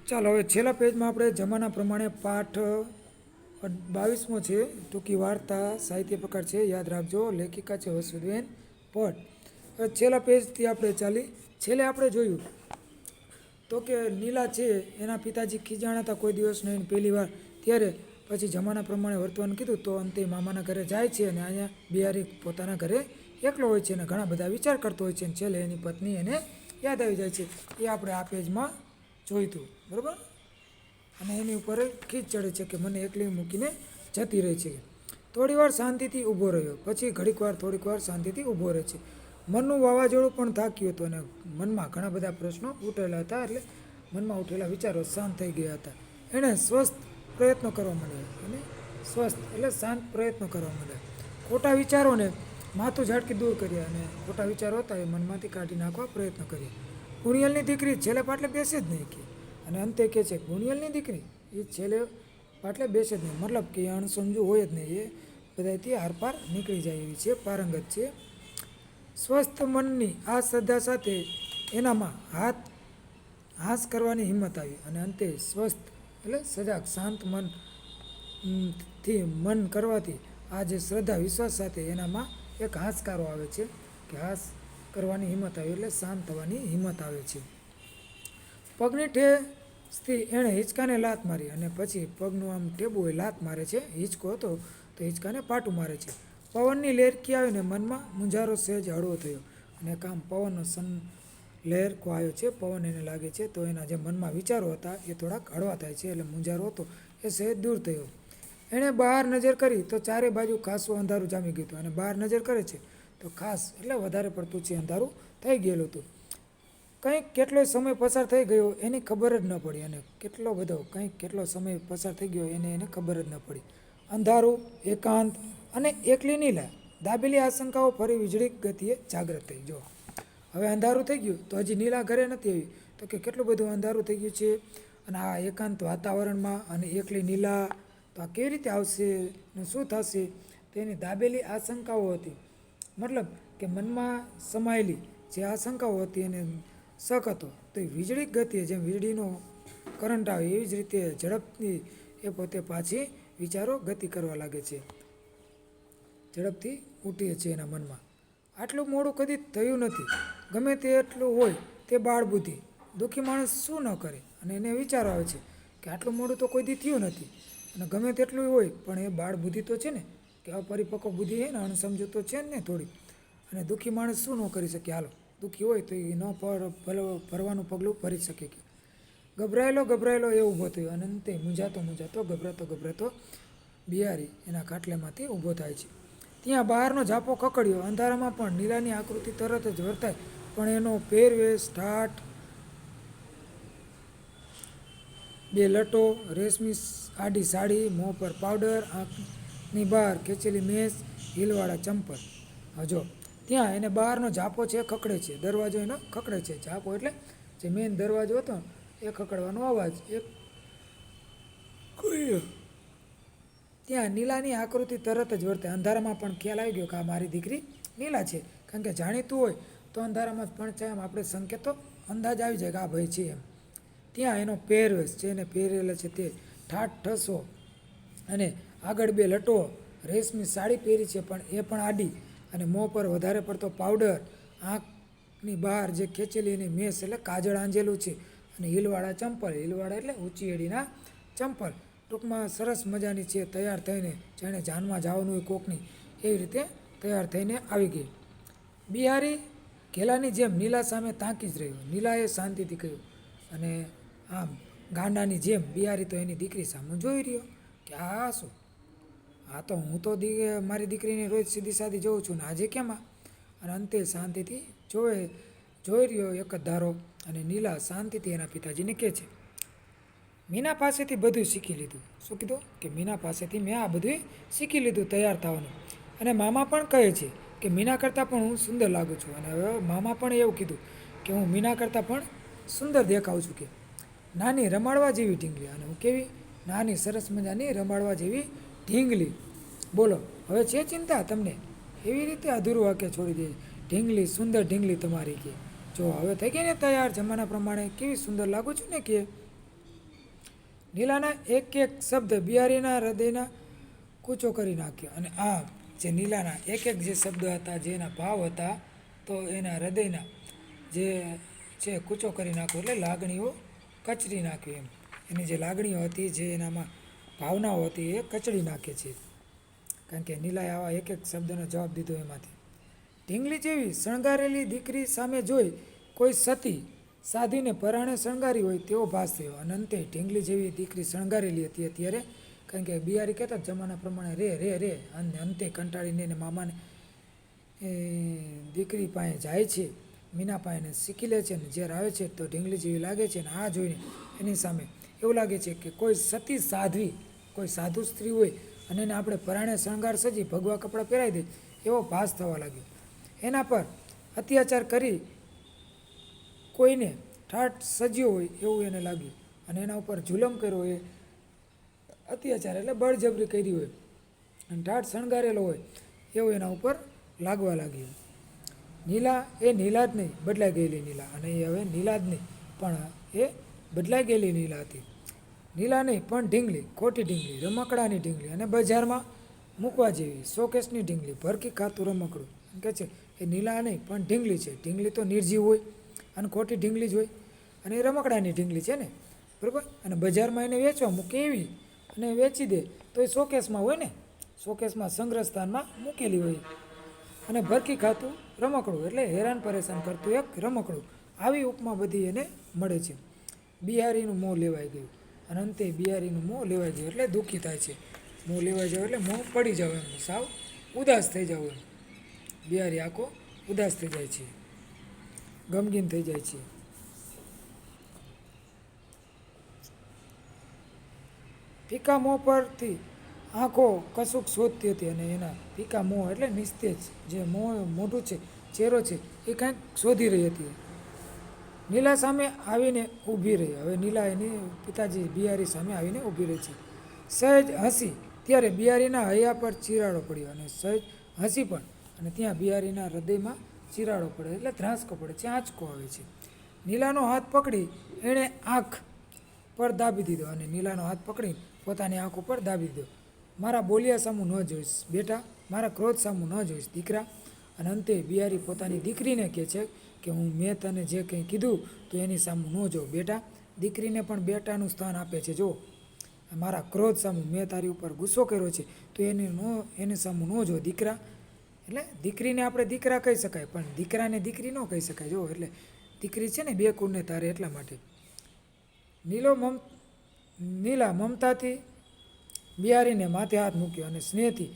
ચાલો હવે છેલ્લા પેજમાં આપણે જમાના પ્રમાણે પાઠ 22મો છે. ટૂંકી વાર્તા સાહિત્ય પ્રકાર છે, યાદ રાખજો. લેખિકા છે વસુદેન ભટ્ટ. હવે છેલ્લા પેજથી આપણે ચાલી. છેલ્લે આપણે જોયું તો કે નીલા છે એના પિતાજી ખીજાણા હતા કોઈ દિવસ નહીં પહેલી વાર, ત્યારે પછી જમાના પ્રમાણે વર્તવાનું કીધું તો અંતે મામાના ઘરે જાય છે અને અહીંયા બિહારી પોતાના ઘરે એકલો હોય છે અને ઘણા બધા વિચાર કરતો હોય છે અને છેલ્લે એની પત્ની એને યાદ આવી જાય છે. એ આપણે આ પેજમાં જોયું હતું, બરાબર. અને એની ઉપર ખીચ ચડે છે કે મને એકલી મૂકીને જતી રહે છે. થોડી વાર શાંતિથી ઊભો રહ્યો, પછી થોડીક વાર શાંતિથી ઊભો રહે છે. મનનું વાવાઝોડું પણ થાક્યું હતું અને મનમાં ઘણા બધા પ્રશ્નો ઉઠેલા હતા, એટલે મનમાં ઉઠેલા વિચારો શાંત થઈ ગયા હતા. એણે સ્વસ્થ પ્રયત્નો કરવા માંડ્યા. એને સ્વસ્થ એટલે શાંત પ્રયત્નો કરવા માંડ્યા. ખોટા વિચારોને માથું ઝાટકી દૂર કર્યા અને ખોટા વિચારો હતા એ મનમાંથી કાઢી નાખવા પ્રયત્ન કર્યા. ગુણિયલની દીકરી છેલ્લે પાટલે બેસે જ નહીં કે, અને અંતે કહે છે ગુણિયલની દીકરી એ છેલ્લે પાટલે બેસે જ નહીં, મતલબ કે એ અણસમજુ હોય જ નહીં, એ બધાથી આરપાર નીકળી જાય એવી છે, પારંગત છે. સ્વસ્થ મનની આ શ્રદ્ધા સાથે એનામાં હાસ કરવાની હિંમત આવી અને અંતે સ્વસ્થ એટલે સજાગ શાંત મન કરવાથી આ જે શ્રદ્ધા વિશ્વાસ સાથે એનામાં એક હાશકારો આવે છે કે હાસ કરવાની હિંમત આવે એટલે શાંત થવાની હિંમત આવે છે. પગની ઠેસથી એણે હિંચકાને લાત મારી અને પછી પગનું આમ ટેબું એ લાત મારે છે. હિંચકો હતો તો હિંચકાને પાટું મારે છે. પવનની લહેરકી આવીને મનમાં મૂંઝારો સહેજ હળવો થયો અને કામ પવનનો લહેરકો આવ્યો છે, પવન એને લાગે છે તો એના જે મનમાં વિચારો હતા એ થોડાક હળવા થાય છે, એટલે મૂંઝારો હતો એ સહેજ દૂર થયો. એણે બહાર નજર કરી તો ચારે બાજુ ખાસું અંધારું જામી ગયું હતું અને બહાર નજર કરે છે તો ખાસ એટલે વધારે પડતું છે અંધારું થઈ ગયેલું હતું. કંઈક કેટલોય સમય પસાર થઈ ગયો એની ખબર જ ન પડી, અને કેટલો સમય પસાર થઈ ગયો એને ખબર જ ન પડી. અંધારું, એકાંત અને એકલી નીલા દાબેલી આશંકાઓ ફરી વીજળી ગતિએ જાગૃત થઈ. જો હવે અંધારું થઈ ગયું તો હજી નીલા ઘરે નથી આવી, તો કે કેટલું બધું અંધારું થઈ ગયું છે અને આ એકાંત વાતાવરણમાં અને એકલી નીલા તો આ કેવી રીતે આવશે ને શું થશે તેની દાબેલી આશંકાઓ હતી. મતલબ કે મનમાં સમાયેલી જે આશંકાઓ હતી એને શક હતો. તો એ વીજળી ગતિએ જેમ વીજળીનો કરંટ આવે એવી જ રીતે ઝડપથી એ પોતે પાછી વિચારો ગતિ કરવા લાગે છે, ઝડપથી ઉઠે છે એના મનમાં. આટલું મોડું કદી થયું નથી, ગમે તે એટલું હોય તે બાળ બુદ્ધિ, દુઃખી માણસ શું ન કરે, અને એને વિચારો આવે છે કે આટલું મોડું તો કોઈ દી થયું નથી અને ગમે તેટલું હોય પણ એ બાળ બુદ્ધિ તો છે ને, કે અપરિપક્વ બુદ્ધિ છે ને, અણસમજુ તો છે ને થોડી. અને દુઃખી માણસ શું ન કરી શકે, હાલો દુઃખી હોય તો એ ન ભરવાનું પગલું ભરી શકે. કે ગભરાયેલો એ ઊભો થયો અને અંતે ગભરાતો બિહારી એના ખાટલામાંથી ઊભો થાય છે. ત્યાં બહારનો ઝાપો ખખડ્યો. અંધારામાં પણ નીલાની આકૃતિ તરત જ વર્તાય, પણ એનો પહેરવેશ, ઠાઠ, બે લટો, રેશમી આડી સાડી, મોં પર પાવડર, આંખની બહાર ખેંચેલી મેસ, હીલવાળા ચંપલ. હજો ત્યાં એને બહારનો ઝાપો છે ખખડે છે, દરવાજો એનો ખખડે છે. ઝાપો એટલે જે મેઇન દરવાજો હતો એ ખખડવાનો અવાજ. ત્યાં નીલાની આકૃતિ તરત જ વર્તે. અંધારામાં પણ ખ્યાલ આવી ગયો કે આ મારી દીકરી નીલા છે, કારણ કે જાણીતું હોય તો અંધારામાં પણ છે એમ આપણે સંકેતો અંદાજ આવી જાય કે આ ભાઈ છે એમ. ત્યાં એનો પહેરવેશ છે, એને પહેરેલો છે તે ઠાઠ ઠસો અને આગળ બે લટો, રેશમી સાડી પહેરી છે પણ એ પણ આડી, અને મોં પર વધારે પડતો પાવડર, આંખની બહાર જે ખેંચેલી એની મેસ એટલે કાજળ આંજેલું છે, અને હીલવાળા ચંપલ, હીલવાળા એટલે ઊંચી એડીના ચંપલ. ટૂંકમાં સરસ મજાની છે, તૈયાર થઈને જાણે જાનમાં જવાનું હોય કોકની એવી રીતે તૈયાર થઈને આવી ગઈ. બિહારી ઘેલાની જેમ નીલા સામે તાંકી જ રહ્યો. નીલાએ શાંતિથી કહ્યું, અને આમ ગાંડાની જેમ બિહારી તો એની દીકરી સામે જોઈ રહ્યો કે આ શું, આ તો હું તો મારી દીકરીને રોજ સીધી સાદી જોઉં છું ને આજે કેમ આ. અને અંતે શાંતિથી જોઈ રહ્યો એક જ ધારો. અને નીલા શાંતિથી એના પિતાજીને કહે છે, મીના પાસેથી બધું શીખી લીધું. શું કીધું? કે મીના પાસેથી મેં આ બધું શીખી લીધું તૈયાર થવાનું. અને મામા પણ કહે છે કે મીના કરતાં પણ હું સુંદર લાગુ છું. અને હવે મામા પણ એવું કીધું કે હું મીના કરતાં પણ સુંદર દેખાઉં છું. કે નાની રમાડવા જેવી ઢીંગલી, અને હું કેવી નાની સરસ મજાની રમાડવા જેવી ઢીંગલી. બોલો હવે છે ચિંતા તમને? એવી રીતે અધૂરું વાક્ય છોડી દે. ઢીંગલી, સુંદર ઢીંગલી તમારી. કે જો હવે થઈ ગઈ ને તૈયાર જમાના પ્રમાણે, કેવી સુંદર લાગુ છું ને કે. નીલાના એક એક શબ્દ બિહારીના હૃદયના કૂચો કરી નાખ્યો. અને આ જે નીલાના એક એક જે શબ્દ હતા, જેના ભાવ હતા, તો એના હૃદયના જે છે કૂચો કરી નાખ્યો, એટલે લાગણીઓ કચડી નાખ્યું એમ. એની જે લાગણીઓ હતી, જે એનામાં ભાવનાઓ હતી, એ કચડી નાખે છે. કારણ કે નીલાએ આવા એક એક શબ્દનો જવાબ દીધો એમાંથી. ઢીંગલી જેવી શણગારેલી દીકરી સામે જોઈ કોઈ સતી સાધીને પરાણે શણગારી હોય તેવો ભાસ થયો. અને અંતે ઢીંગલી જેવી દીકરી શણગારેલી હતી અત્યારે, કારણ કે બિહારી કહેતા જમાના પ્રમાણે રે રે રે, અને અંતે કંટાળીને એને મામાને દીકરી પાસે જાય છે, મીના પાસેને શીખી લે છે. ને જ્યારે આવે છે તો ઢીંગલી જેવી લાગે છે. ને આ જોઈને એની સામે એવું લાગે છે કે કોઈ સતી સાધ્વી, કોઈ સાધુ સ્ત્રી હોય અને એને આપણે પરાણે શણગાર સજી ભગવા કપડાં પહેરાવી દે એવો ભાસ થવા લાગ્યો. એના પર અત્યાચાર કરી કોઈને ઠાઠ સજ્યો હોય એવું એને લાગ્યું. અને એના ઉપર જુલમ કર્યો હોય, અત્યાચાર એટલે બળજબરી કરી હોય અને ઠાઠ શણગારેલો હોય એવું એના ઉપર લાગવા લાગ્યું. નીલા એ નીલા જ નહીં, બદલાઈ ગયેલી નીલા. અને એ હવે નીલા જ નહીં, પણ એ બદલાઈ ગયેલી નીલા હતી. નીલા નહીં, પણ ઢીંગલી, ખોટી ઢીંગલી, રમકડાની ઢીંગલી, અને બજારમાં મૂકવા જેવી શોકેસની ઢીંગલી, ભરકી ખાતું રમકડું. કહે છે એ નીલા નહીં, પણ ઢીંગલી છે. ઢીંગલી તો નિર્જીવ હોય અને ખોટી ઢીંગલી જ હોય, અને એ રમકડાની ઢીંગલી છે ને, બરાબર. અને બજારમાં એને વેચવા મૂકે એવી, અને વેચી દે તો એ શોકેસમાં હોય ને, શોકેસમાં સંગ્રહસ્થાનમાં મૂકેલી હોય. અને ભરકી ખાતું રમકડું એટલે હેરાન પરેશાન કરતું એક રમકડું. આવી ઉપમા બધી એને મળે છે. બિહારીનું મોં લેવાઈ ગયું. અને અંતે બિહારીનું મોં લેવાઈ ગયું એટલે દુઃખી થાય છે. મોં લેવાઈ જાવ એટલે મોં પડી જાવ એમ, સાવ ઉદાસ થઈ જાવ એમ. બિહારી આખો ઉદાસ થઈ જાય છે, ગમગીન થઈ જાય છે. ફીકા મોં પરથી આંખો કશુંક શોધતી હતી. અને એના ફીકા મોં એટલે નિસ્તેજ જે મોઢું છે, ચહેરો છે, એ કાંઈક શોધી રહી હતી. નીલા સામે આવીને ઊભી રહી. હવે નીલા એની પિતાજી બિહારી સામે આવીને ઊભી રહી છે. સહેજ હસી ત્યારે બિહારીના હૈયા પર ચિરાડો પડ્યો. અને સહેજ હસી પણ, અને ત્યાં બિહારીના હૃદયમાં ચિરાડો પડે એટલે ધ્રાસકો પડે છે, આંચકો આવે છે. નીલાનો હાથ પકડી એણે આંખ પર દાબી દીધો. અને નીલાનો હાથ પકડી પોતાની આંખ ઉપર દાબી દીધો. મારા બોલિયા સામું ન જોઈશ બેટા, મારા ક્રોધ સામું ન જોઈશ દીકરા. અને અંતે બિહારી પોતાની દીકરીને કહે છે કે મેં તને જે કંઈ કીધું તો એની સામું ન જો બેટા. દીકરીને પણ બેટાનું સ્થાન આપે છે. જો મારા ક્રોધ સામું મેં તારી ઉપર ગુસ્સો કર્યો છે તો એની સામું ન જો દીકરા. એટલે દીકરીને આપણે દીકરા કહી શકાય, પણ દીકરાને દીકરી ન કહી શકાય. જો એટલે દીકરી છે ને બે કુળને તારે, એટલા માટે. નીલા મમતાથી બિહારીને માથે હાથ મૂક્યો અને સ્નેહથી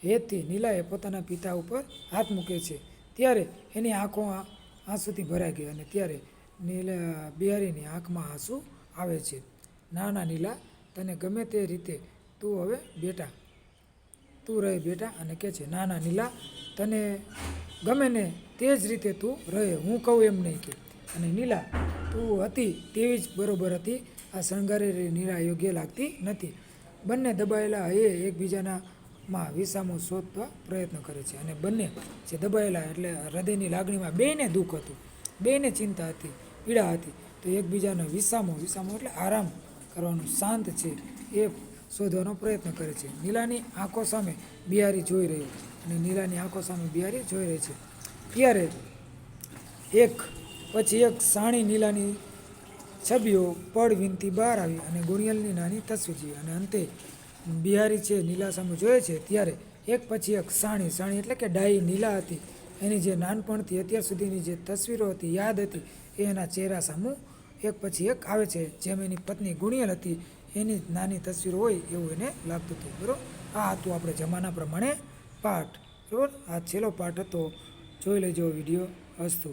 હેતથી નીલાએ પોતાના પિતા ઉપર હાથ મૂકે છે. ત્યારે એની આંખો આંસુથી ભરાઈ ગઈ. અને ત્યારે બિહારીની આંખમાં આંસુ આવે છે. ના નીલા, તને ગમે તે રીતે તું હવે બેટા, તું રહે બેટા. અને કહે છે ના નીલા, તને ગમે ને તે જ રીતે તું રહે, હું કહું એમ નહીં કે. અને નીલા, તું હતી તેવી જ બરોબર હતી. આ શણગારેલી નીલા યોગ્ય લાગતી નથી. બંને દબાયેલા એકબીજાનામાં વિસામો શોધવા પ્રયત્ન કરે છે. અને બંને જે દબાયેલા એટલે હૃદયની લાગણીમાં બેયને દુઃખ હતું, બેયને ચિંતા હતી, પીડા હતી. તો એકબીજાનો વિસામો એટલે આરામ કરવાનું, શાંત છે એ શોધવાનો પ્રયત્ન કરે છે. નીલાની આંખો સામે બિહારી જોઈ રહ્યો, અને નીલાની આંખો સામે બિહારી જોઈ રહી છે. ત્યારે એક પછી એક સાણી નીલાની છબીઓ પડ વીનતી બહાર આવી અને ગુણિયલની નાની તસવીર જેવી. અને અંતે બિહારી છે નીલા સામે જોઈએ છે ત્યારે એક પછી એક સાણી એટલે કે ડાઈ નીલા હતી. એની જે નાનપણથી અત્યાર સુધીની જે તસવીરો હતી, યાદ હતી, એ એના ચહેરા સામે એક પછી એક આવે છે. જેમ એની પત્ની ગુણિયલ હતી એની નાની તસવીરો હોય એવું એને લાગતું હતું. બરાબર. આ હતું આપણે જમાના પ્રમાણે પાઠ. બરાબર. આ છેલ્લો પાઠ હતો. જોઈ લેજો વિડીયો. અસ્તુ.